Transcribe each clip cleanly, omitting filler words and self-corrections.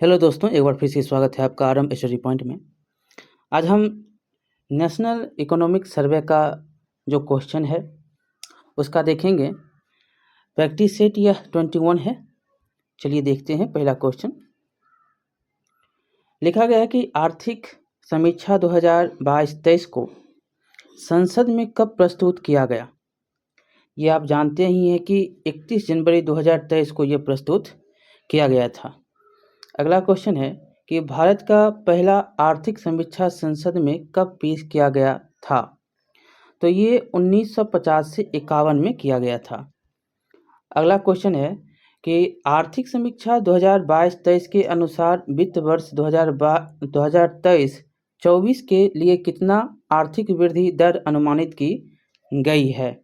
Hello दोस्तों, एक बार फिर से स्वागत है आपका आरएम स्टडी पॉइंट में। आज हम नेशनल इकोनॉमिक सर्वे का जो क्वेश्चन है उसका देखेंगे। प्रैक्टिस सेट यह 21 है। चलिए देखते हैं पहला क्वेश्चन। लिखा गया है कि आर्थिक समीक्षा 2022-23 को संसद में कब प्रस्तुत किया गया। ये आप जानते ही हैं कि 31 जनवरी 2023 को यह प्रस्तुत किया गया था। अगला क्वेश्चन है कि भारत का पहला आर्थिक समीक्षा संसद में कब पेश किया गया था। तो ये 1950 से 51 में किया गया था। अगला क्वेश्चन है कि आर्थिक समीक्षा 2022-23 के अनुसार वित्त वर्ष 2023-24 के लिए कितना आर्थिक वृद्धि दर अनुमानित की गई है।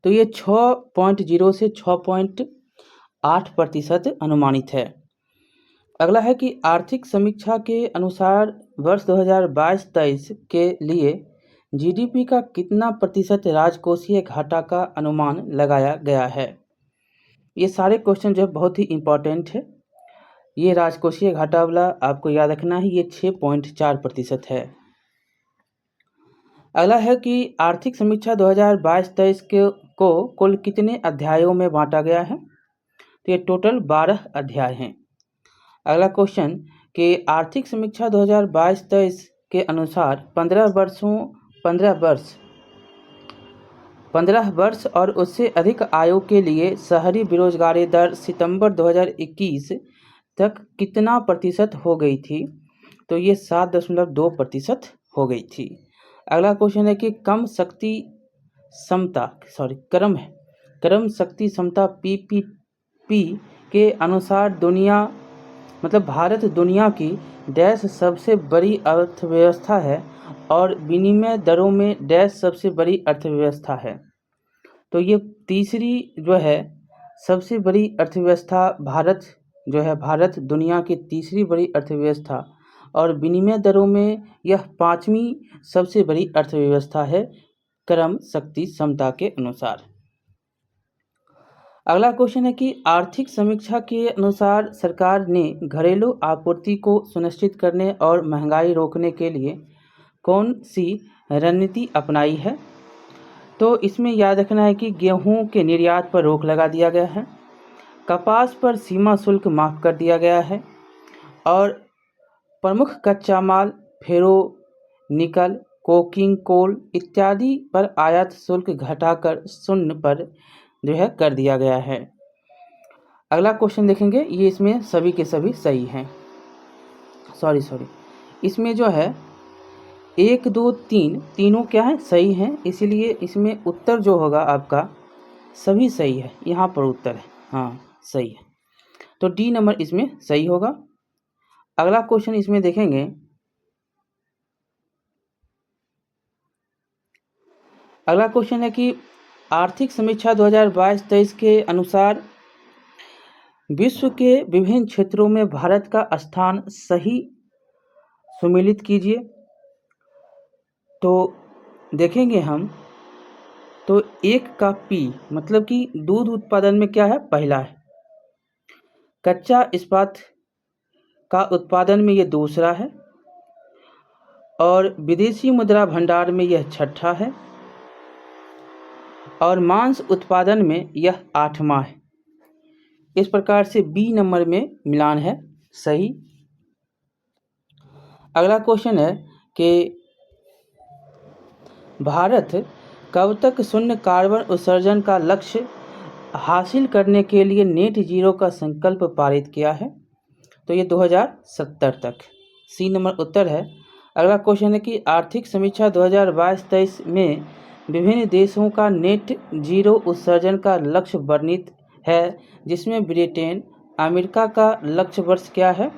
तो ये 6.0 से 6.8% अनुमानित है। अगला है कि आर्थिक समीक्षा के अनुसार वर्ष 2022-23 के लिए जीडीपी का कितना प्रतिशत राजकोषीय घाटा का अनुमान लगाया गया है। ये सारे क्वेश्चन जो बहुत ही इम्पोर्टेंट है। ये राजकोषीय घाटा वाला आपको याद रखना है, ये 6.4% है। अगला है कि आर्थिक समीक्षा 2022-23 को कुल कितने अध्यायों में बांटा गया है। तो ये टोटल 12 अध्याय हैं। अगला क्वेश्चन कि आर्थिक समीक्षा 2022-23 के अनुसार 15 वर्ष और उससे अधिक आयु के लिए शहरी बेरोजगारी दर सितंबर 2021 तक कितना प्रतिशत हो गई थी। तो ये 7.2% हो गई थी। अगला क्वेश्चन है कि क्रम शक्ति समता पीपीपी के अनुसार भारत दुनिया की डैश सबसे बड़ी अर्थव्यवस्था है और विनिमय दरों में डैश सबसे बड़ी अर्थव्यवस्था है। तो ये तीसरी जो है सबसे बड़ी अर्थव्यवस्था भारत दुनिया की तीसरी बड़ी अर्थव्यवस्था और विनिमय दरों में यह 5वीं सबसे बड़ी अर्थव्यवस्था है क्रम शक्ति समता के अनुसार। अगला क्वेश्चन है कि आर्थिक समीक्षा के अनुसार सरकार ने घरेलू आपूर्ति को सुनिश्चित करने और महंगाई रोकने के लिए कौन सी रणनीति अपनाई है। तो इसमें याद रखना है कि गेहूं के निर्यात पर रोक लगा दिया गया है, कपास पर सीमा शुल्क माफ़ कर दिया गया है और प्रमुख कच्चा माल फेरो निकल कोकिंग कोल इत्यादि पर आयात शुल्क घटाकर 0 पर कर दिया गया है। अगला क्वेश्चन देखेंगे, ये इसमें सभी के सभी सही हैं। इसमें जो है 1 2 3 तीनों क्या है सही हैं, इसीलिए इसमें उत्तर जो होगा आपका सभी सही है। यहाँ पर उत्तर है, हाँ सही है, तो डी नंबर इसमें सही होगा। अगला क्वेश्चन इसमें देखेंगे, अगला क्वेश्चन है कि आर्थिक समीक्षा 2022-23 के अनुसार विश्व के विभिन्न क्षेत्रों में भारत का स्थान सही सुमेलित कीजिए। तो देखेंगे हम, तो 1 का पी मतलब कि दूध उत्पादन में क्या है, पहला है। कच्चा इस्पात का उत्पादन में यह दूसरा है और विदेशी मुद्रा भंडार में यह छठा है और मांस उत्पादन में यह 8वां है। इस प्रकार से बी नंबर में मिलान है सही। अगला क्वेश्चन है कि भारत कब तक शून्य कार्बन उत्सर्जन का लक्ष्य हासिल करने के लिए नेट जीरो का संकल्प पारित किया है। तो ये 2070 तक, सी नंबर उत्तर है। अगला क्वेश्चन है कि आर्थिक समीक्षा 2022-23 में विभिन्न देशों का नेट जीरो उत्सर्जन का लक्ष्य वर्णित है, जिसमें ब्रिटेन अमेरिका का लक्ष्य वर्ष क्या है।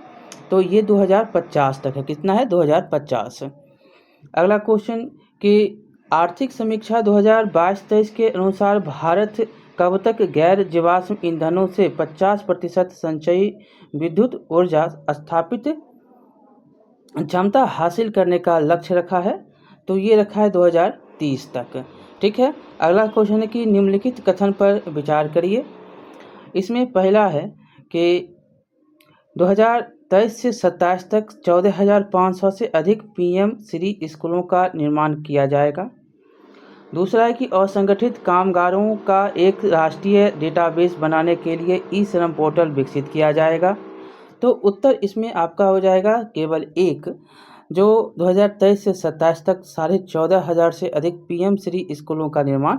तो ये 2050 तक है। कितना है, 2050। अगला क्वेश्चन कि आर्थिक समीक्षा 2022-23 के अनुसार भारत कब तक गैर जीवाश्म ईंधनों से 50% संचयी विद्युत ऊर्जा स्थापित क्षमता हासिल करने का लक्ष्य रखा है। तो ये रखा है 2030 तक। ठीक है। अगला क्वेश्चन है कि निम्नलिखित कथन पर विचार करिए। इसमें पहला है कि 2023 से 27 तक 14,500 से अधिक पीएम श्री स्कूलों का निर्माण किया जाएगा। दूसरा है कि असंगठित कामगारों का एक राष्ट्रीय डेटाबेस बनाने के लिए ई श्रम पोर्टल विकसित किया जाएगा। तो उत्तर इसमें आपका हो जाएगा केवल एक, जो 2023 से 27 तक 14,500 से अधिक पीएम श्री स्कूलों का निर्माण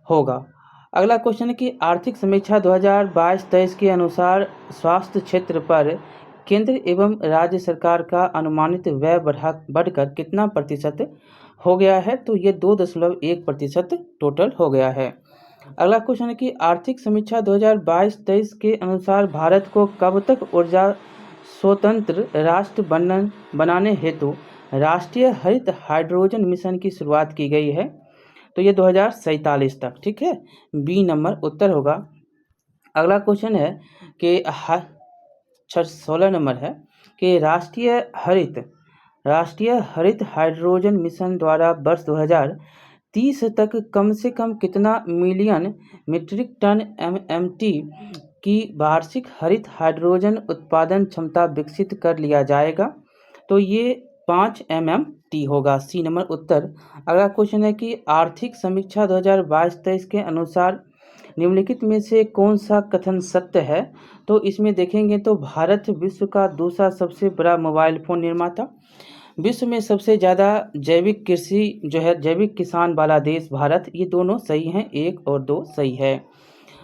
होगा। अगला क्वेश्चन है कि आर्थिक समीक्षा 2022-23 के अनुसार स्वास्थ्य क्षेत्र पर केंद्र एवं राज्य सरकार का अनुमानित व्यय बढ़कर कितना प्रतिशत हो गया है? तो ये 2.1% टोटल हो गया है। अगला क्वेश्चन है कि आर्थिक समीक्षा 2022-23 के अनुसार भारत को कब तक ऊर्जा स्वतंत्र राष्ट्र बनाने हेतु राष्ट्रीय हरित हाइड्रोजन मिशन की शुरुआत की गई है? तो ये 2047 तक, ठीक है, बी नंबर उत्तर होगा। अगला क्वेश्चन है कि 16 नंबर है कि राष्ट्रीय हरित हाइड्रोजन मिशन द्वारा वर्ष 2030 तक कम से कम कितना मिलियन मीट्रिक टन MMT की वार्षिक हरित हाइड्रोजन उत्पादन क्षमता विकसित कर लिया जाएगा? तो ये 5 MMT होगा, सी नंबर उत्तर। अगला क्वेश्चन है कि आर्थिक समीक्षा 2022-23 के अनुसार निम्नलिखित में से कौन सा कथन सत्य है? तो इसमें देखेंगे तो भारत विश्व का दूसरा सबसे बड़ा मोबाइल फ़ोन निर्माता, विश्व में सबसे ज़्यादा जैविक कृषि जो है जैविक किसान वाला देश भारत, ये दोनों सही हैं, 1 और 2 सही है।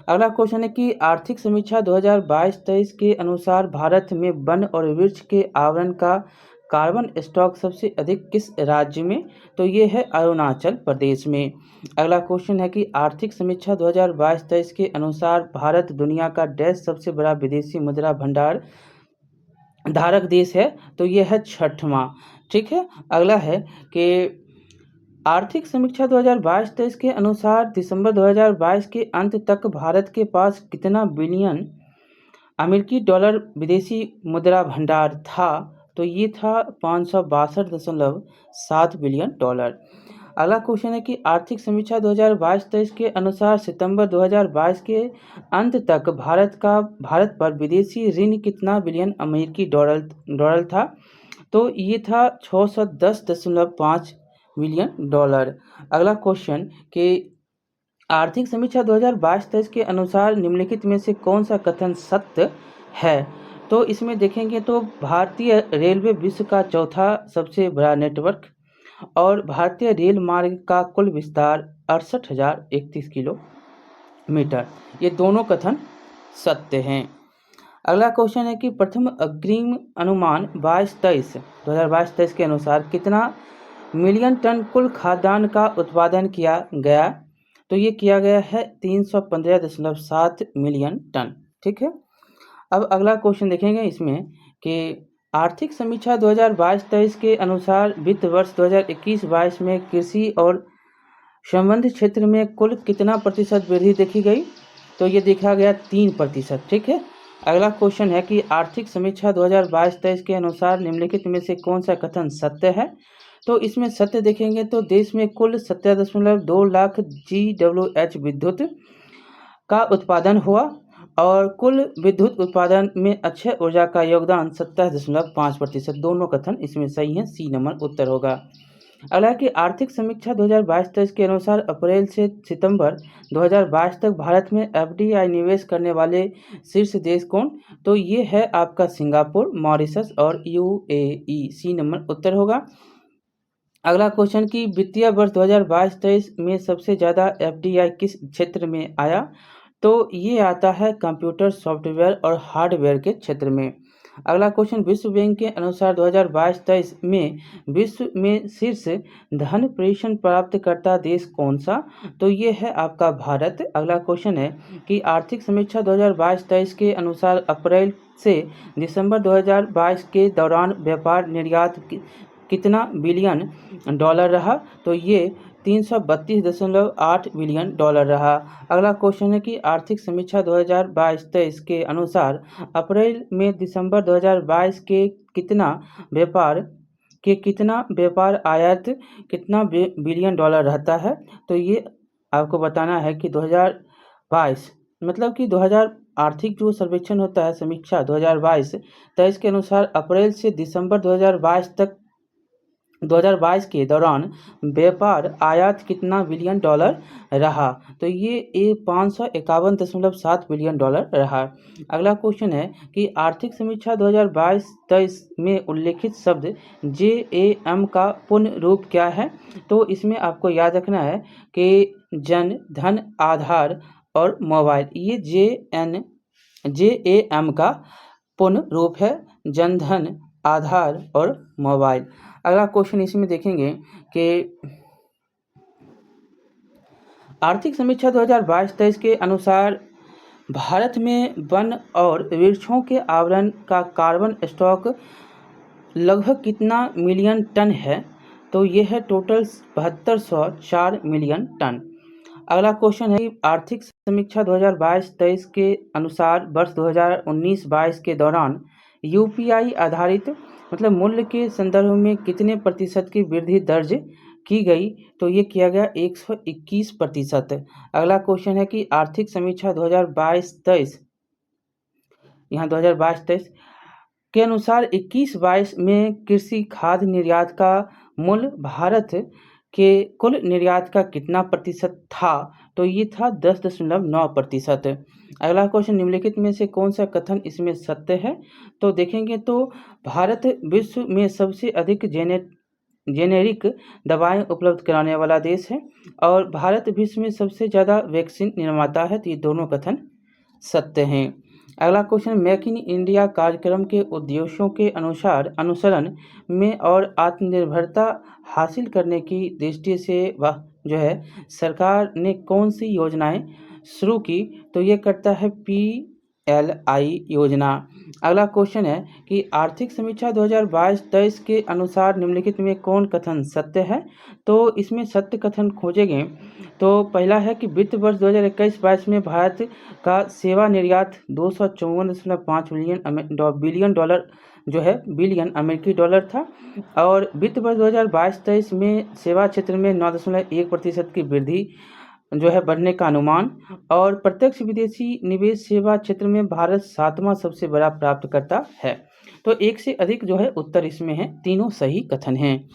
अगला क्वेश्चन है कि आर्थिक समीक्षा 2022-23 के अनुसार भारत में वन और वृक्ष के आवरण का कार्बन स्टॉक सबसे अधिक किस राज्य में? तो ये है अरुणाचल प्रदेश में। अगला क्वेश्चन है कि आर्थिक समीक्षा 2022-23 के अनुसार भारत दुनिया का डैश सबसे बड़ा विदेशी मुद्रा भंडार धारक देश है? तो ये है 6वां, ठीक है। अगला है कि आर्थिक समीक्षा 2022-23 के अनुसार दिसंबर 2022 के अंत तक भारत के पास कितना बिलियन अमेरिकी डॉलर विदेशी मुद्रा भंडार था? तो ये था 562.7 बिलियन डॉलर। अगला क्वेश्चन है कि आर्थिक समीक्षा 2022-23 के अनुसार सितंबर 2022 के अंत तक भारत पर विदेशी ऋण कितना बिलियन अमेरिकी डॉलर था? तो ये था 610.5 मिलियन डॉलर। अगला क्वेश्चन कि आर्थिक समीक्षा 2022-23 के अनुसार निम्नलिखित में से कौन सा कथन सत्य है? तो इसमें देखेंगे तो भारतीय रेलवे विश्व का चौथा सबसे बड़ा नेटवर्क और भारतीय रेल मार्ग का कुल विस्तार 68,031 किलोमीटर, ये दोनों कथन सत्य हैं। अगला क्वेश्चन है कि प्रथम अग्रिम अनुमान 2022-23 के अनुसार कितना मिलियन टन कुल खाद्यान्न का उत्पादन किया गया? तो ये किया गया है 315.7 मिलियन टन, ठीक है। अब अगला क्वेश्चन देखेंगे इसमें कि आर्थिक समीक्षा 2022-23 के अनुसार वित्त वर्ष 2021-22 में कृषि और संबंधित क्षेत्र में कुल कितना प्रतिशत वृद्धि देखी गई? तो ये देखा गया 3%, ठीक है। अगला क्वेश्चन है कि आर्थिक समीक्षा 2022-23 के अनुसार निम्नलिखित में से कौन सा कथन सत्य है? तो इसमें सत्य देखेंगे तो देश में कुल 17.2 लाख GWH विद्युत का उत्पादन हुआ और कुल विद्युत उत्पादन में अक्षय ऊर्जा का योगदान 27.5%, दोनों कथन इसमें सही हैं, सी नंबर उत्तर होगा। अगला कि आर्थिक समीक्षा 2022-23 के अनुसार अप्रैल से सितंबर 2022 तक भारत में FDI निवेश करने वाले शीर्ष देश कौन? तो ये है आपका सिंगापुर, मॉरिशस और UAE, सी नंबर उत्तर होगा। अगला क्वेश्चन कि वित्तीय वर्ष 2022-23 में सबसे ज़्यादा FDI किस क्षेत्र में आया? तो ये आता है कंप्यूटर सॉफ्टवेयर और हार्डवेयर के क्षेत्र में। अगला क्वेश्चन विश्व बैंक के अनुसार 2022-23 में विश्व में शीर्ष धन प्रेषण प्राप्त करता देश कौन सा? तो ये है आपका भारत। अगला क्वेश्चन है कि आर्थिक समीक्षा 2022-23 के अनुसार अप्रैल से दिसंबर 2022 के दौरान व्यापार निर्यात कितना बिलियन डॉलर रहा? तो ये 332.8 बिलियन डॉलर रहा। अगला क्वेश्चन है कि आर्थिक समीक्षा 2022-23 के अनुसार अप्रैल में दिसंबर 2022 के कितना व्यापार आयात कितना बिलियन डॉलर रहता है? तो ये आपको बताना है कि 2022 मतलब कि आर्थिक जो सर्वेक्षण होता है समीक्षा 2022-23 के अनुसार अप्रैल से दिसंबर 2022 के दौरान व्यापार आयात कितना बिलियन डॉलर रहा, तो ये 551.7 बिलियन डॉलर रहा। अगला क्वेश्चन है कि आर्थिक समीक्षा 2022-23 में उल्लेखित शब्द JAM का पूर्ण रूप क्या है, तो इसमें आपको याद रखना है कि जन धन आधार और मोबाइल, ये JAM का पूर्ण रूप है, जनधन आधार और मोबाइल। अगला क्वेश्चन इसमें देखेंगे कि आर्थिक समीक्षा 2022-23 के अनुसार भारत में वन और वृक्षों के आवरण का कार्बन स्टॉक लगभग कितना मिलियन टन है, तो यह है टोटल 7204 मिलियन टन। अगला क्वेश्चन है आर्थिक समीक्षा 2022-23 के अनुसार वर्ष 2019-22 के दौरान UPI आधारित मतलब मूल्य के संदर्भ में कितने प्रतिशत की वृद्धि दर्ज की गई, तो ये किया गया 121%। अगला क्वेश्चन है कि आर्थिक समीक्षा 2022-23 यहाँ 2022-23 के अनुसार 21-22 में कृषि खाद्य निर्यात का मूल्य भारत के कुल निर्यात का कितना प्रतिशत था, तो ये था 10.9%। अगला क्वेश्चन निम्नलिखित में से कौन सा कथन इसमें सत्य है, तो देखेंगे तो भारत विश्व में सबसे अधिक जेनेरिक दवाएं उपलब्ध कराने वाला देश है और भारत विश्व में सबसे ज़्यादा वैक्सीन निर्माता है, तो ये दोनों कथन सत्य हैं। अगला क्वेश्चन मेक इन इंडिया कार्यक्रम के उद्देश्यों के अनुसरण में और आत्मनिर्भरता हासिल करने की दृष्टि से वह जो है सरकार ने कौन सी योजनाएं शुरू की, तो ये करता है PLI योजना। अगला क्वेश्चन है कि आर्थिक समीक्षा 2022-23 के अनुसार निम्नलिखित में कौन कथन सत्य है, तो इसमें सत्य कथन खोजेंगे तो पहला है कि वित्त वर्ष 2021-22 में भारत का सेवा निर्यात 254.5 बिलियन डॉलर जो है बिलियन अमेरिकी डॉलर था और वित्त वर्ष 2022-23 में सेवा क्षेत्र में 9.1% की वृद्धि जो है बढ़ने का अनुमान और प्रत्यक्ष विदेशी निवेश सेवा क्षेत्र में भारत 7वां सबसे बड़ा प्राप्तकर्ता है। तो एक से अधिक जो है उत्तर इसमें है, तीनों सही कथन हैं।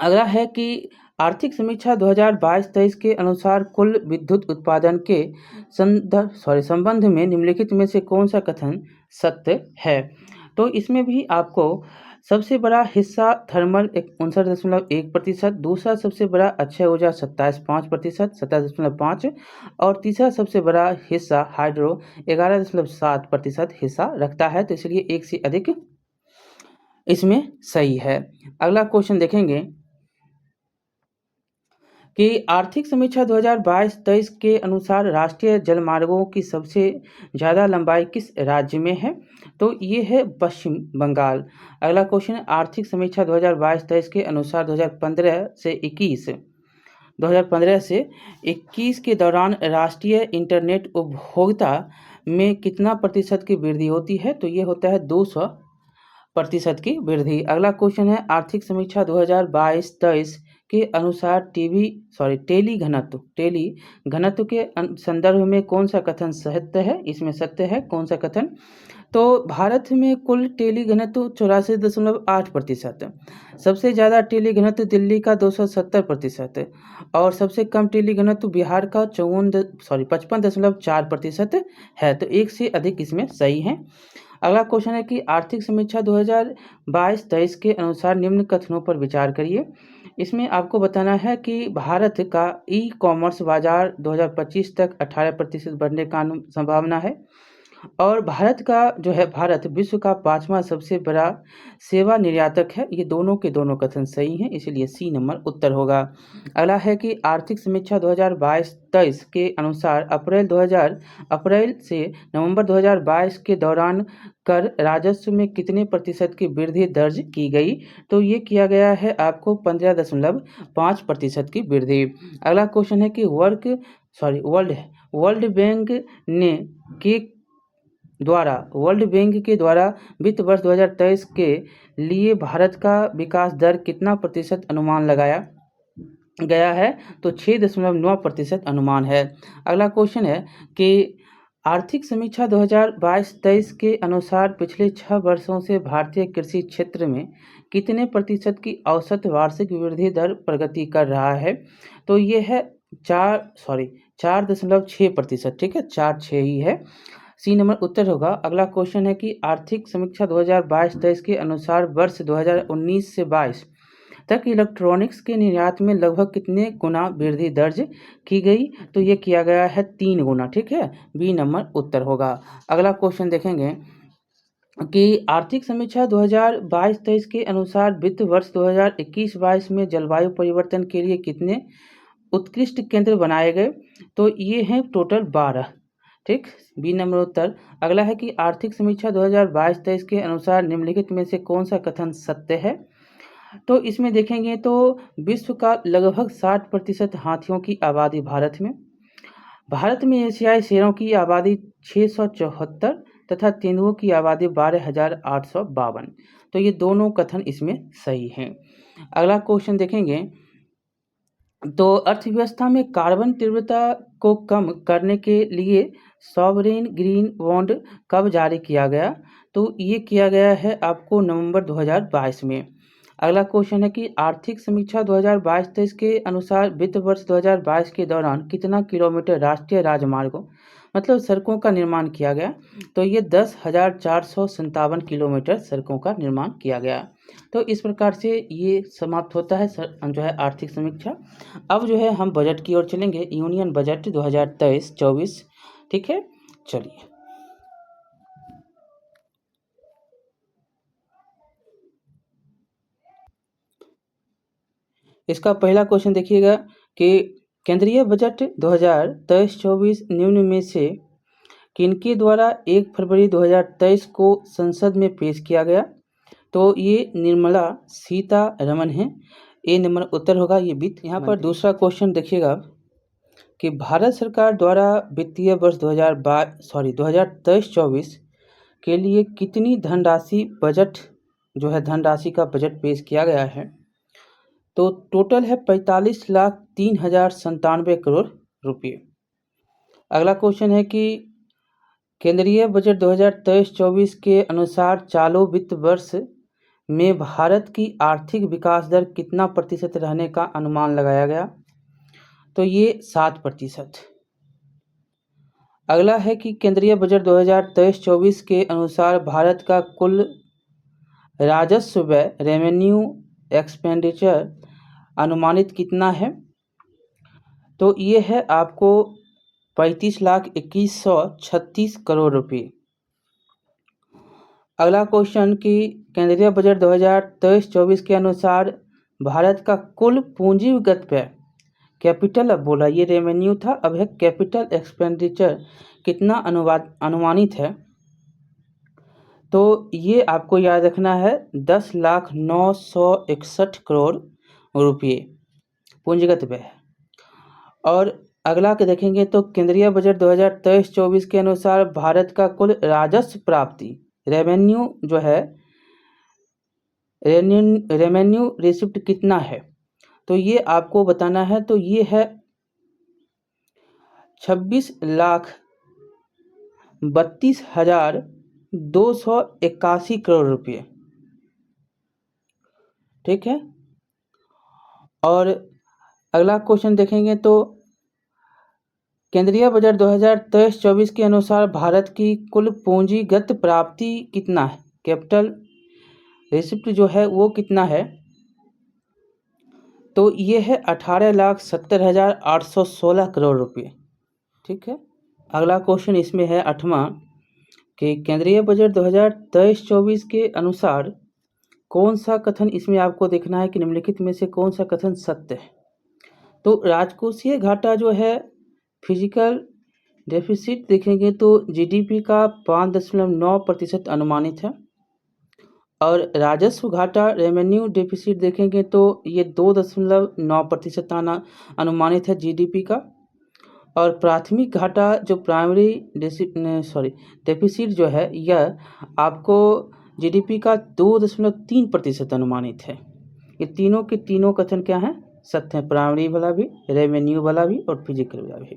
अगला है कि आर्थिक समीक्षा 2022-23 के अनुसार कुल विद्युत उत्पादन के संबंध में निम्नलिखित में से कौन सा कथन सत्य है, तो इसमें भी आपको सबसे बड़ा हिस्सा थर्मल 59.1%, दूसरा सबसे बड़ा अक्षय ऊर्जा 27.5% 27.5% और तीसरा सबसे बड़ा हिस्सा हाइड्रो 11.7% हिस्सा रखता है, तो इसलिए एक से अधिक इसमें सही है। अगला क्वेश्चन देखेंगे कि आर्थिक समीक्षा 2022-23 के अनुसार राष्ट्रीय जलमार्गों की सबसे ज़्यादा लंबाई किस राज्य में है, तो ये है पश्चिम बंगाल। अगला क्वेश्चन आर्थिक समीक्षा 2022-23 के अनुसार 2015 से 21 के दौरान राष्ट्रीय इंटरनेट उपभोक्ता में कितना प्रतिशत की वृद्धि होती है, तो ये होता है 200% की वृद्धि। अगला क्वेश्चन है आर्थिक समीक्षा 2022-23 के अनुसार टेली घनत्व के संदर्भ में कौन सा कथन सत्य है, इसमें सत्य है कौन सा कथन, तो भारत में कुल टेली घनत्व 84.8%, सबसे ज़्यादा टेली घनत्व दिल्ली का 270% और सबसे कम टेली घनत्व बिहार का 55.4% है, तो एक से अधिक इसमें सही है। अगला क्वेश्चन है कि आर्थिक समीक्षा 2022-23 के अनुसार निम्न कथनों पर विचार करिए। इसमें आपको बताना है कि भारत का ई-कॉमर्स बाजार 2025 तक 18% बढ़ने का संभावना है और भारत विश्व का 5वां सबसे बड़ा सेवा निर्यातक है। ये दोनों के दोनों कथन सही हैं, इसलिए C नंबर उत्तर होगा। अगला है कि आर्थिक समीक्षा 2022-23 के अनुसार अप्रैल से नवंबर 2022 के दौरान कर राजस्व में कितने प्रतिशत की वृद्धि दर्ज की गई, तो ये किया गया है आपको 15.5% की वृद्धि। अगला क्वेश्चन है कि वर्ल्ड बैंक के द्वारा वित्त वर्ष 2023 के लिए भारत का विकास दर कितना प्रतिशत अनुमान लगाया गया है, तो 6.9% अनुमान है। अगला क्वेश्चन है कि आर्थिक समीक्षा 2022-23 के अनुसार पिछले 6 वर्षों से भारतीय कृषि क्षेत्र में कितने प्रतिशत की औसत वार्षिक वृद्धि दर प्रगति कर रहा है? तो ये है 4.6%। ठीक है, 4.6 ही है। सी नंबर उत्तर होगा। अगला क्वेश्चन है कि आर्थिक समीक्षा 2022-23 के अनुसार वर्ष 2019 से 22 तक इलेक्ट्रॉनिक्स के निर्यात में लगभग कितने गुना वृद्धि दर्ज की गई? तो ये किया गया है 3 गुना। ठीक है, बी नंबर उत्तर होगा। अगला क्वेश्चन देखेंगे कि आर्थिक समीक्षा 2022-23 के अनुसार वित्त वर्ष 2021-22 में जलवायु परिवर्तन के लिए कितने उत्कृष्ट केंद्र बनाए गए? तो ये हैं टोटल 12। ठीक, बी नंबर उत्तर। अगला है कि आर्थिक समीक्षा 2022-23 के अनुसार निम्नलिखित में से कौन सा कथन सत्य है? तो इसमें देखेंगे तो विश्व का लगभग 60% हाथियों की आबादी भारत में एशियाई शेरों की आबादी 674 तथा तेंदुओं की आबादी 12,852। तो ये दोनों कथन इसमें सही हैं। अगला क्वेश्चन देखेंगे तो अर्थव्यवस्था में कार्बन तीव्रता को कम करने के लिए सॉवरेन ग्रीन बॉन्ड कब जारी किया गया? तो ये किया गया है आपको नवंबर 2022 में। अगला क्वेश्चन है कि आर्थिक समीक्षा 2022-23 के अनुसार वित्त वर्ष 2022 के दौरान कितना किलोमीटर राष्ट्रीय राजमार्गों मतलब सड़कों का निर्माण किया गया? तो ये 10,457 किलोमीटर सड़कों का निर्माण किया गया। तो इस प्रकार से ये समाप्त होता है जो है आर्थिक समीक्षा। अब जो है हम बजट की ओर चलेंगे, यूनियन बजट 2023-24। ठीक है, चलिए। इसका पहला क्वेश्चन देखिएगा कि केंद्रीय बजट 2023-24 निम्न में से किनके द्वारा 1 फरवरी 2023 को संसद में पेश किया गया? तो ये निर्मला सीतारमण है। ए नंबर उत्तर होगा। ये वित्त। यहाँ पर दूसरा क्वेश्चन देखिएगा कि भारत सरकार द्वारा वित्तीय वर्ष 2023-24 के लिए कितनी धनराशि बजट जो है धनराशि का बजट पेश किया गया है? तो टोटल है 45,03,97 करोड़ रुपये। अगला क्वेश्चन है कि केंद्रीय बजट 2023-24 के अनुसार चालू वित्त वर्ष में भारत की आर्थिक विकास दर कितना प्रतिशत रहने का अनुमान लगाया गया? तो ये 7%। अगला है कि केंद्रीय बजट 2023-24 के अनुसार भारत का कुल राजस्व व्यय रेवेन्यू एक्सपेंडिचर अनुमानित कितना है? तो ये है आपको 35,21,36 करोड़ रुपये। अगला क्वेश्चन कि केंद्रीय बजट 2023-24 के अनुसार भारत का कुल पूंजीगत व्यय कैपिटल, अब बोला ये रेवेन्यू था, अब है कैपिटल एक्सपेंडिचर कितना अनुमानित है? तो ये आपको याद रखना है 10,09,61 करोड़ रुपये पूंजीगत व्यय। और अगला के देखेंगे तो केंद्रीय बजट 2023-24 के अनुसार भारत का कुल राजस्व प्राप्ति रेवेन्यू जो है रेवेन्यू रिसिप्ट कितना है? तो ये आपको बताना है। तो ये है 26,32,281 करोड़ रुपये। ठीक है, और अगला क्वेश्चन देखेंगे तो केंद्रीय बजट 2023-24 के अनुसार भारत की कुल पूंजीगत प्राप्ति कितना है? कैपिटल रिसिप्ट जो है वो कितना है? तो ये है 18,70,816 करोड़ रुपये। ठीक है, अगला क्वेश्चन इसमें है 8वां कि केंद्रीय बजट 2023-24 के अनुसार कौन सा कथन, इसमें आपको देखना है कि निम्नलिखित में से कौन सा कथन सत्य है? तो राजकोषीय घाटा जो है फिजिकल डेफिसिट देखेंगे तो जीडीपी का 5.9% अनुमानित है, और राजस्व घाटा रेवेन्यू डेफिसिट देखेंगे तो ये 2.9% अनुमानित है जीडीपी का, और प्राथमिक घाटा जो प्राइमरी डेफिसिट जो है यह आपको जीडीपी का 2.3% अनुमानित है। ये तीनों के तीनों कथन क्या हैं? सत्य हैं, प्राइमरी वाला भी, रेवेन्यू वाला भी और फिजिकल वाला भी।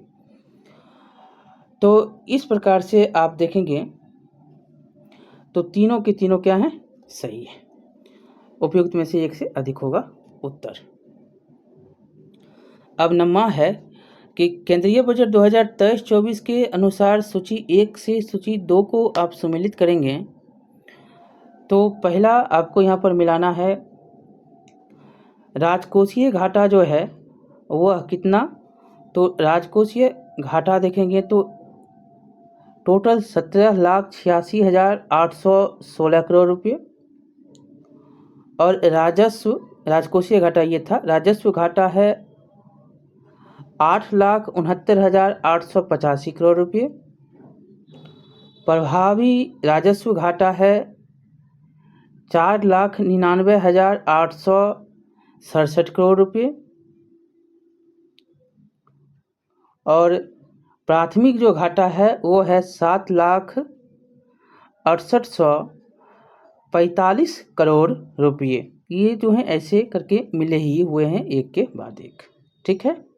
तो इस प्रकार से आप देखेंगे तो तीनों के तीनों क्या हैं, सही है। उपयुक्त में से एक से अधिक होगा उत्तर। अब नम्मा है कि केंद्रीय बजट 2023-24 के अनुसार सूची 1 से सूची 2 को आप सम्मिलित करेंगे तो पहला आपको यहाँ पर मिलाना है राजकोषीय घाटा जो है वह कितना, तो राजकोषीय घाटा देखेंगे तो टोटल 17,86,816 करोड़ रुपये, और राजकोषीय घाटा ये था, राजस्व घाटा है 8,69,885 करोड़ रुपये, प्रभावी राजस्व घाटा है 4,99,867 करोड़ रुपये, और प्राथमिक जो घाटा है वो है 7,68,45 करोड़ रुपये। ये जो हैं ऐसे करके मिले ही हुए हैं एक के बाद एक, ठीक है।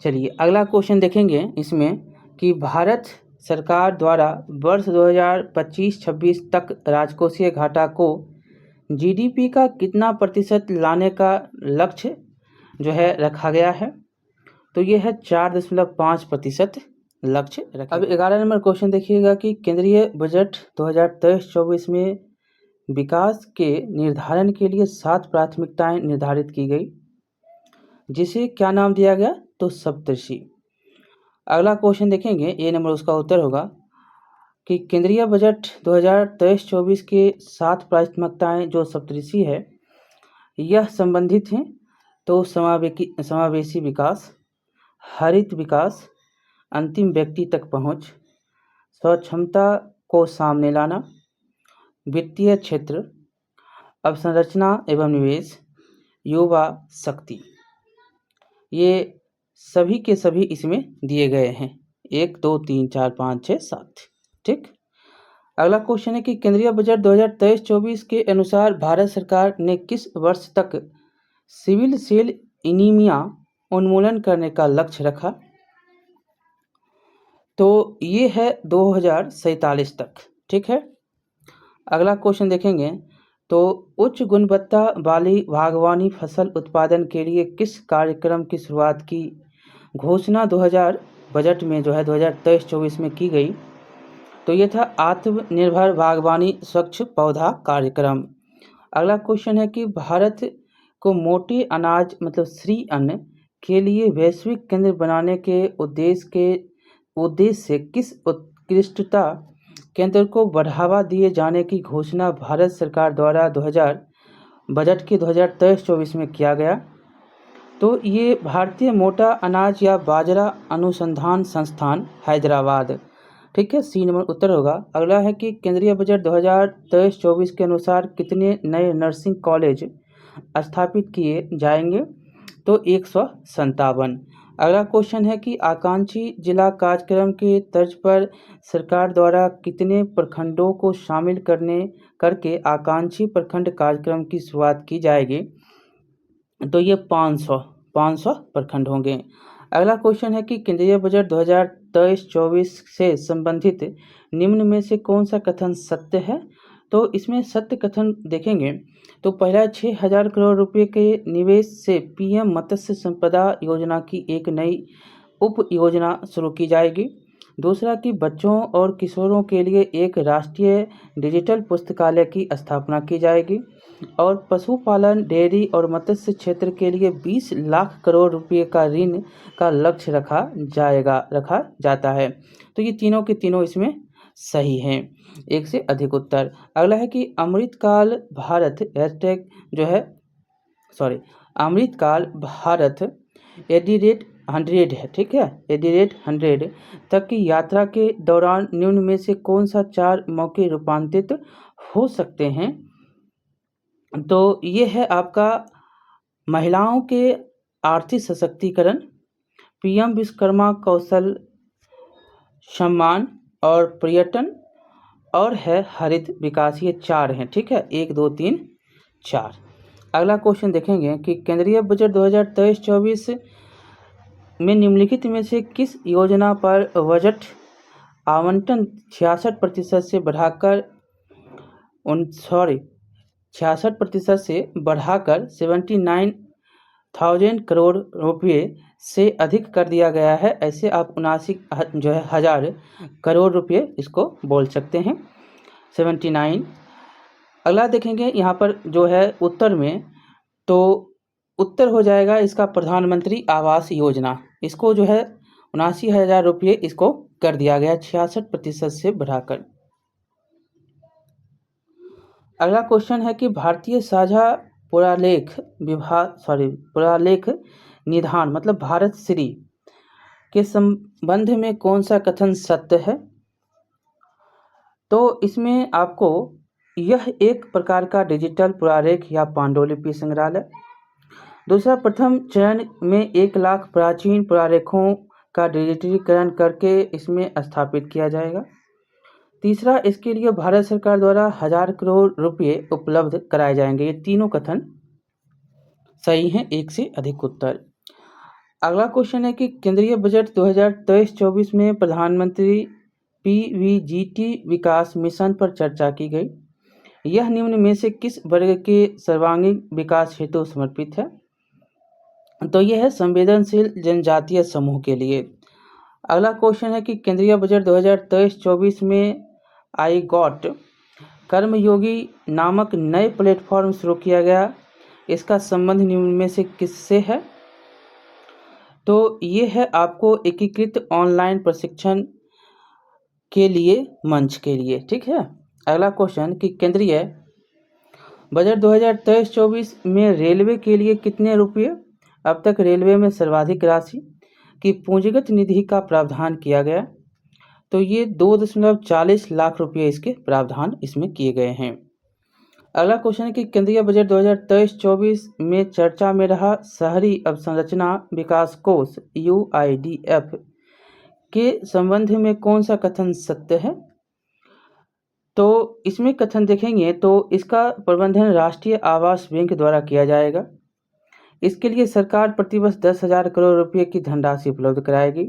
चलिए अगला क्वेश्चन देखेंगे इसमें कि भारत सरकार द्वारा वर्ष 2025-26 तक राजकोषीय घाटा को जीडीपी का कितना प्रतिशत लाने का लक्ष्य जो है रखा गया है, तो ये है 4.5% लक्ष्य रखा। अब 11 नंबर क्वेश्चन देखिएगा कि केंद्रीय बजट 2023-24 में विकास के निर्धारण के लिए 7 प्राथमिकताएं निर्धारित की गई, जिसे क्या नाम दिया गया, तो सप्तऋषि। अगला क्वेश्चन देखेंगे, ए नंबर उसका उत्तर होगा कि केंद्रीय बजट 2023-24 के 7 प्राथमिकताएं जो सप्तऋषि है यह संबंधित हैं तो समावेशी विकास, हरित विकास, अंतिम व्यक्ति तक पहुंच, स्वक्षमता को सामने लाना, वित्तीय क्षेत्र, अवसंरचना एवं निवेश, युवा शक्ति। ये सभी के सभी इसमें दिए गए हैं, 1 2 3 4 5 6 7, ठीक। अगला क्वेश्चन है कि केंद्रीय बजट 2023-24 के अनुसार भारत सरकार ने किस वर्ष तक सिविल सेल एनीमिया उन्मूलन करने का लक्ष्य रखा, तो ये है 2047 तक, ठीक है। अगला क्वेश्चन देखेंगे तो उच्च गुणवत्ता वाली बागवानी फसल उत्पादन के लिए किस कार्यक्रम की शुरुआत की घोषणा 2000 बजट में जो है 2023-24 में की गई, तो ये था आत्मनिर्भर बागवानी स्वच्छ पौधा कार्यक्रम। अगला क्वेश्चन है कि भारत को मोटे अनाज मतलब श्री अन्न के लिए वैश्विक केंद्र बनाने के उद्देश्य से किस उत्कृष्टता केंद्र को बढ़ावा दिए जाने की घोषणा भारत सरकार द्वारा 2000 बजट के 2023-24 में किया गया, तो ये भारतीय मोटा अनाज या बाजरा अनुसंधान संस्थान हैदराबाद, ठीक है, सी नंबर उत्तर होगा। अगला है कि केंद्रीय बजट 2023-24 के अनुसार कितने नए नर्सिंग कॉलेज स्थापित किए जाएंगे, तो 157। अगला क्वेश्चन है कि आकांक्षी जिला कार्यक्रम के तर्ज पर सरकार द्वारा कितने प्रखंडों को शामिल करके आकांक्षी प्रखंड कार्यक्रम की शुरुआत की जाएगी, तो ये 500 प्रखंड होंगे। अगला क्वेश्चन है कि केंद्रीय बजट 2023-24 से संबंधित निम्न में से कौन सा कथन सत्य है, तो इसमें सत्य कथन देखेंगे तो पहला 6,000 करोड़ रुपए के निवेश से पीएम मत्स्य संपदा योजना की एक नई उप योजना शुरू की जाएगी। दूसरा कि बच्चों और किशोरों के लिए एक राष्ट्रीय डिजिटल पुस्तकालय की स्थापना की जाएगी, और पशुपालन, डेयरी और मत्स्य क्षेत्र के लिए 20 लाख करोड़ रुपए का ऋण का लक्ष्य रखा जाता है। तो ये तीनों के तीनों इसमें सही हैं, एक से अधिक उत्तर। अगला है कि अमृतकाल भारत @100 है, ठीक है, @100 तक की यात्रा के दौरान निम्न में से कौन सा 4 मौके रूपांतरित हो सकते हैं, तो ये है आपका महिलाओं के आर्थिक सशक्तिकरण, पीएम विश्वकर्मा कौशल सम्मान और पर्यटन, और है हरित विकास। ये 4 हैं, ठीक है, 1 2 3 4। अगला क्वेश्चन देखेंगे कि केंद्रीय बजट 2023-24 में निम्नलिखित में से किस योजना पर बजट आवंटन 66% से बढ़ाकर 79,000 करोड़ रुपये से अधिक कर दिया गया है? ऐसे आप 79,000 करोड़ रुपये इसको बोल सकते हैं, 79। अगला देखेंगे यहाँ पर जो है उत्तर में, तो उत्तर हो जाएगा इसका प्रधानमंत्री आवास योजना। इसको जो है 79,000 रुपये इसको कर दिया गया 66% से बढ़ाकर। अगला क्वेश्चन है कि भारतीय साझा पुरालेख निधान मतलब भारत श्री के संबंध में कौन सा कथन सत्य है? तो इसमें आपको यह एक प्रकार का डिजिटल पुरालेख या पांडुलिपि संग्रहालय। दूसरा, प्रथम चरण में 1 लाख प्राचीन पुरालेखों का डिजिटलीकरण करके इसमें स्थापित किया जाएगा। तीसरा, इसके लिए भारत सरकार द्वारा 1000 करोड़ रुपये उपलब्ध कराए जाएंगे। ये तीनों कथन सही हैं, एक से अधिक उत्तर। अगला क्वेश्चन है कि केंद्रीय बजट 2023-24 में प्रधानमंत्री PVGT विकास मिशन पर चर्चा की गई। यह निम्न में से किस वर्ग के सर्वांगीण विकास हेतु समर्पित है? तो यह है संवेदनशील जनजातीय समूह के लिए। अगला क्वेश्चन है कि केंद्रीय बजट 2023-24 में आई गॉट कर्मयोगी नामक नए प्लेटफॉर्म शुरू किया गया। इसका संबंध निम्न में से किससे है? तो ये है आपको एकीकृत ऑनलाइन प्रशिक्षण के लिए मंच के लिए, ठीक है। अगला क्वेश्चन कि केंद्रीय बजट 2023-24 में रेलवे के लिए कितने रुपये अब तक रेलवे में सर्वाधिक राशि की पूंजीगत निधि का प्रावधान किया गया? तो ये 2.40 लाख रुपये इसके प्रावधान इसमें किए गए हैं। अगला क्वेश्चन है कि केंद्रीय बजट 2023-24 में चर्चा में रहा शहरी अवसंरचना विकास कोष UIDF के संबंध में कौन सा कथन सत्य है? तो इसमें कथन देखेंगे तो इसका प्रबंधन राष्ट्रीय आवास बैंक द्वारा किया जाएगा। इसके लिए सरकार प्रतिवर्ष 10,000 करोड़ रुपये की धनराशि उपलब्ध कराएगी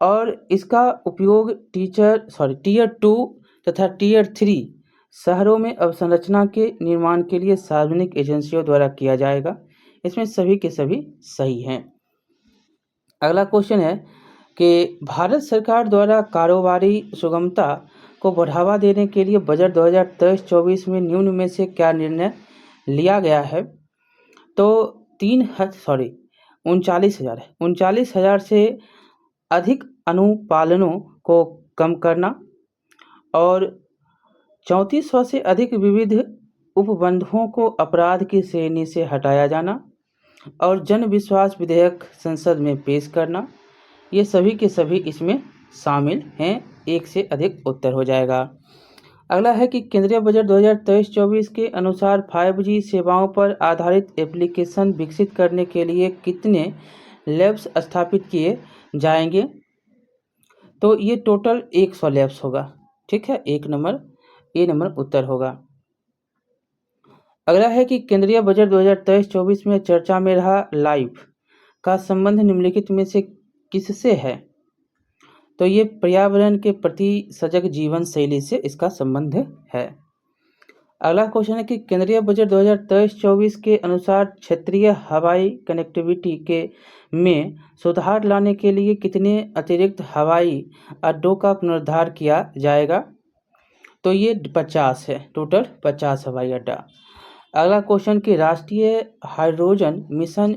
और इसका उपयोग टीयर 2 तथा टीयर 3 शहरों में अवसंरचना के निर्माण के लिए सार्वजनिक एजेंसियों द्वारा किया जाएगा। इसमें सभी के सभी सही हैं। अगला क्वेश्चन है कि भारत सरकार द्वारा कारोबारी सुगमता को बढ़ावा देने के लिए बजट 2023-24 में निम्न में से क्या निर्णय लिया गया है? तो 39,000 से अधिक अनुपालनों को कम करना और 3400 से अधिक विविध उपबंधों को अपराध की श्रेणी से हटाया जाना और जन विश्वास विधेयक संसद में पेश करना, ये सभी के सभी इसमें शामिल हैं। एक से अधिक उत्तर हो जाएगा। अगला है कि केंद्रीय बजट 2023-24 के अनुसार 5G सेवाओं पर आधारित एप्लीकेशन विकसित करने के लिए कितने लैब्स स्थापित किए जाएंगे? तो ये टोटल 100 लैब्स होगा, ठीक है। ए नंबर उत्तर होगा। अगला है कि केंद्रीय बजट 2023-24 में चर्चा में रहा लाइफ का संबंध निम्नलिखित में से किससे है? तो ये पर्यावरण के प्रति सजग जीवन शैली से इसका संबंध है। अगला क्वेश्चन है कि केंद्रीय बजट 2023-24 के अनुसार क्षेत्रीय हवाई कनेक्टिविटी में सुधार लाने के लिए कितने अतिरिक्त हवाई अड्डों का पुनरुद्धार किया जाएगा? तो ये 50 है, टोटल 50 हवाई अड्डा। अगला क्वेश्चन कि राष्ट्रीय हाइड्रोजन मिशन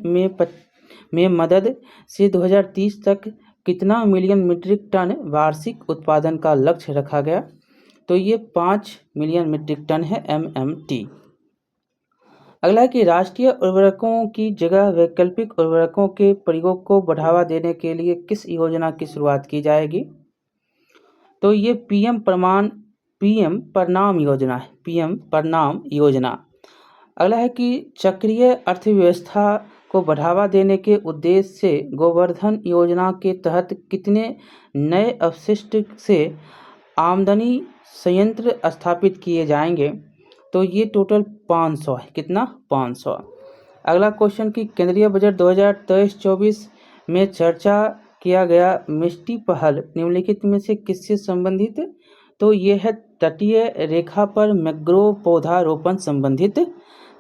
में मदद से 2030 तक कितना मिलियन मीट्रिक टन वार्षिक उत्पादन का लक्ष्य रखा गया? तो ये 5 मिलियन मीट्रिक टन है, MMT। अगला है कि राष्ट्रीय उर्वरकों की जगह वैकल्पिक उर्वरकों के प्रयोग को बढ़ावा देने के लिए किस योजना की शुरुआत की जाएगी? तो ये PM प्रणाम योजना है, PM प्रणाम योजना। अगला है कि चक्रीय अर्थव्यवस्था को बढ़ावा देने के उद्देश्य से गोवर्धन योजना के तहत कितने नए अपशिष्ट से आमदनी संयंत्र स्थापित किए जाएंगे? तो ये टोटल 500 है। कितना? 500। अगला क्वेश्चन कि केंद्रीय बजट 2023-24 में चर्चा किया गया मिष्टी पहल निम्नलिखित में से किससे संबंधित? तो ये है तटीय रेखा पर मैंग्रोव पौधारोपण संबंधित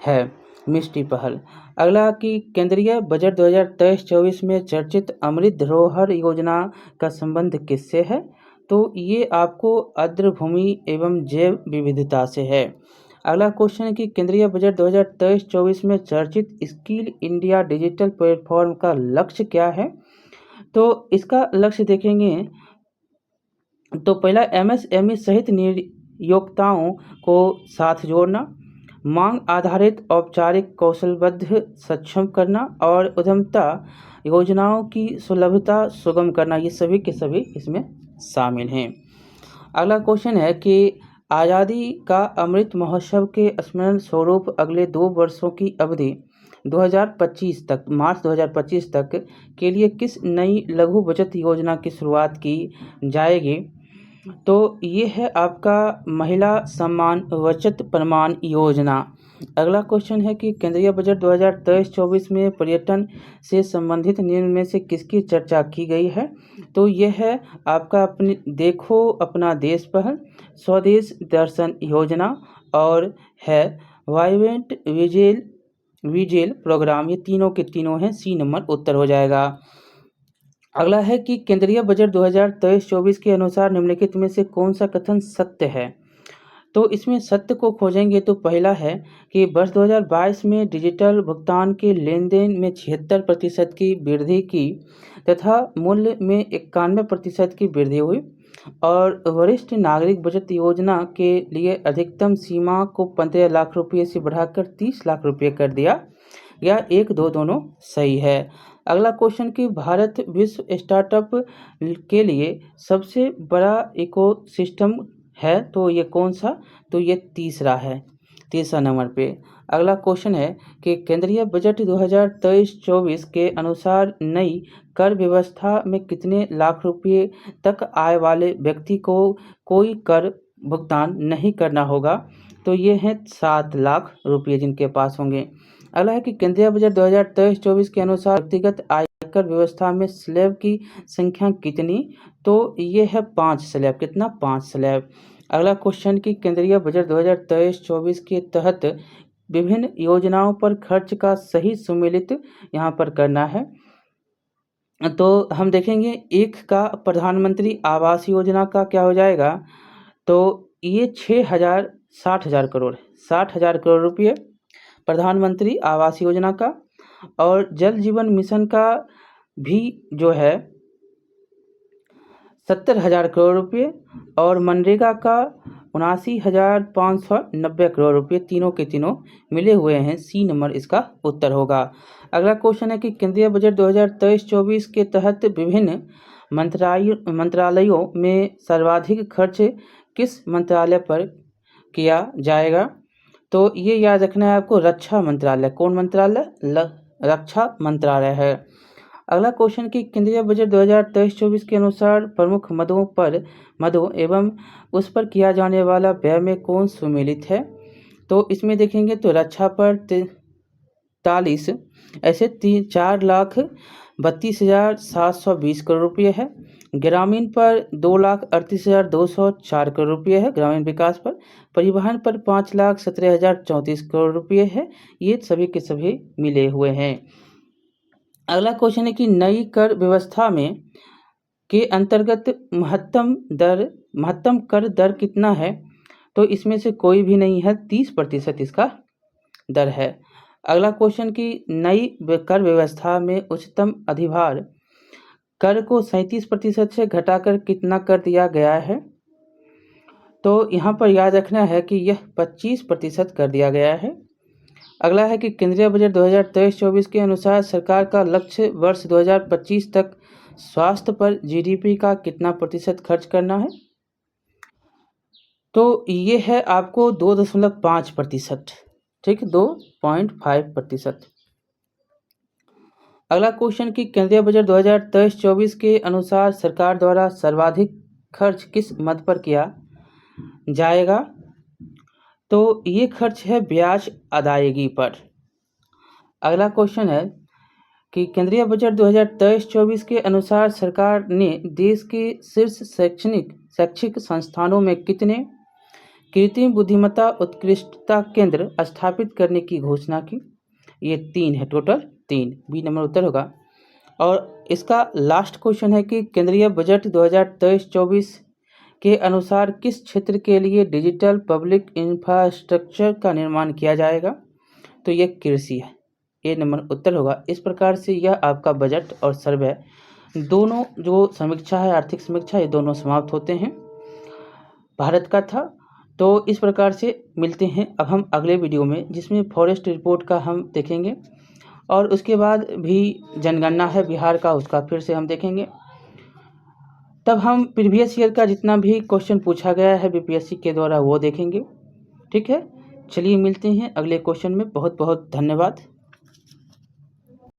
है मिष्टी पहल। अगला कि केंद्रीय बजट 2023-24 में चर्चित अमृत धरोहर योजना का संबंध किससे है? तो ये आपको आर्द्र भूमि एवं जैव विविधता से है। अगला क्वेश्चन है कि केंद्रीय बजट 2023-24 में चर्चित स्किल इंडिया डिजिटल प्लेटफॉर्म का लक्ष्य क्या है? तो इसका लक्ष्य देखेंगे तो पहला एमएसएमई सहित नियोक्ताओं को साथ जोड़ना, मांग आधारित औपचारिक कौशलबद्ध सक्षम करना और उद्यमता योजनाओं की सुलभता सुगम करना, ये सभी के सभी इसमें शामिल हैं। अगला क्वेश्चन है कि आज़ादी का अमृत महोत्सव के स्मरण स्वरूप अगले 2 वर्षों की अवधि 2025 तक मार्च 2025 तक के लिए किस नई लघु बचत योजना की शुरुआत की जाएगी? तो ये है आपका महिला सम्मान बचत प्रमाण योजना। अगला क्वेश्चन है कि केंद्रीय बजट 2023-24 में पर्यटन से संबंधित निम्न में से किसकी चर्चा की गई है? तो यह है आपका देखो अपना देश पहल, स्वदेश दर्शन योजना और है वाइब्रेंट विजिल प्रोग्राम। ये तीनों के तीनों हैं, सी नंबर उत्तर हो जाएगा। अगला है कि केंद्रीय बजट 2023-24 के अनुसार निम्नलिखित में से कौन सा कथन सत्य है? तो इसमें सत्य को खोजेंगे तो पहला है कि वर्ष 2022 में डिजिटल भुगतान के लेन देन में 76% की वृद्धि की तथा मूल्य में 91% की वृद्धि हुई और वरिष्ठ नागरिक बचत योजना के लिए अधिकतम सीमा को 15 लाख रुपये से बढ़ाकर 30 लाख रुपये कर दिया गया। 1, 2 दोनों सही है। अगला क्वेश्चन कि भारत विश्व स्टार्टअप के लिए सबसे बड़ा इकोसिस्टम है, तो ये कौन सा? तो ये तीसरा है, तीसरा नंबर पे। अगला क्वेश्चन है कि केंद्रीय बजट 2023-24 के अनुसार नई कर व्यवस्था में कितने लाख रुपये तक आय वाले व्यक्ति को कोई कर भुगतान नहीं करना होगा? तो ये हैं 7 लाख रुपये जिनके पास होंगे। अगला है कि केंद्रीय बजट 2023-24 के अनुसार व्यक्तिगत आयकर व्यवस्था में स्लैब की संख्या कितनी? तो ये है 5 स्लैब। कितना? 5 स्लैब। अगला क्वेश्चन कि केंद्रीय बजट 2023-24 के तहत विभिन्न योजनाओं पर खर्च का सही सुमेलित यहाँ पर करना है। तो हम देखेंगे एक का प्रधानमंत्री आवास योजना का क्या हो जाएगा? तो ये 60,000 करोड़ 60,000 करोड़ रुपये प्रधानमंत्री आवास योजना का, और जल जीवन मिशन का भी जो है 70,000 करोड़ रुपये और मनरेगा का 79,590 करोड़ रुपये, तीनों के तीनों मिले हुए हैं। सी नंबर इसका उत्तर होगा। अगला क्वेश्चन है कि केंद्रीय बजट 2023-24 के तहत विभिन्न मंत्रालयों में सर्वाधिक खर्च किस मंत्रालय पर किया जाएगा? तो ये याद रखना है आपको, रक्षा मंत्रालय। कौन मंत्रालय? रक्षा मंत्रालय है। अगला क्वेश्चन कि केंद्रीय बजट 2023-24 के अनुसार प्रमुख मदों एवं उस पर किया जाने वाला व्यय में कौन सुमेलित है? तो इसमें देखेंगे तो रक्षा पर 43 ऐसे 4,32,720 करोड़ रुपये है। ग्रामीण पर 2,38,204 करोड़ रुपये है ग्रामीण विकास पर। परिवहन पर 5,17,034 करोड़ रुपये है। ये सभी के सभी मिले हुए हैं। अगला क्वेश्चन है कि नई कर व्यवस्था में के अंतर्गत महत्तम कर दर कितना है? तो इसमें से कोई भी नहीं है, 30% इसका दर है। अगला क्वेश्चन कि नई कर व्यवस्था में उच्चतम अधिभार कर को 37% से घटाकर कितना कर दिया गया है? तो यहाँ पर याद रखना है कि यह 25% कर दिया गया है। अगला है कि केंद्रीय बजट 2023-24 के अनुसार सरकार का लक्ष्य वर्ष 2025 तक स्वास्थ्य पर जीडीपी का कितना प्रतिशत खर्च करना है? तो ये है आपको 2.5%। ठीक, 2.5%। अगला क्वेश्चन कि केंद्रीय बजट 2023-24 के अनुसार सरकार द्वारा सर्वाधिक खर्च किस मद पर किया जाएगा? तो ये खर्च है ब्याज अदायगी पर। अगला क्वेश्चन है कि केंद्रीय बजट 2023-24 के अनुसार सरकार ने देश के शीर्ष शैक्षिक संस्थानों में कितने कृत्रिम बुद्धिमत्ता उत्कृष्टता केंद्र स्थापित करने की घोषणा की? ये 3 है, टोटल 3। बी नंबर उत्तर होगा। और इसका लास्ट क्वेश्चन है कि केंद्रीय बजट 2023-24 के अनुसार किस क्षेत्र के लिए डिजिटल पब्लिक इंफ्रास्ट्रक्चर का निर्माण किया जाएगा? तो ये कृषि है, ए नंबर उत्तर होगा। इस प्रकार से यह आपका बजट और सर्वे दोनों जो समीक्षा है, आर्थिक समीक्षा, ये दोनों समाप्त होते हैं। भारत का था। तो इस प्रकार से मिलते हैं अब हम अगले वीडियो में, जिसमें फॉरेस्ट रिपोर्ट का हम देखेंगे और उसके बाद भी जनगणना है बिहार का, उसका फिर से हम देखेंगे। तब हम प्रीवियस ईयर का जितना भी क्वेश्चन पूछा गया है बीपीएससी के द्वारा वो देखेंगे। ठीक है, चलिए मिलते हैं अगले क्वेश्चन में। बहुत बहुत धन्यवाद।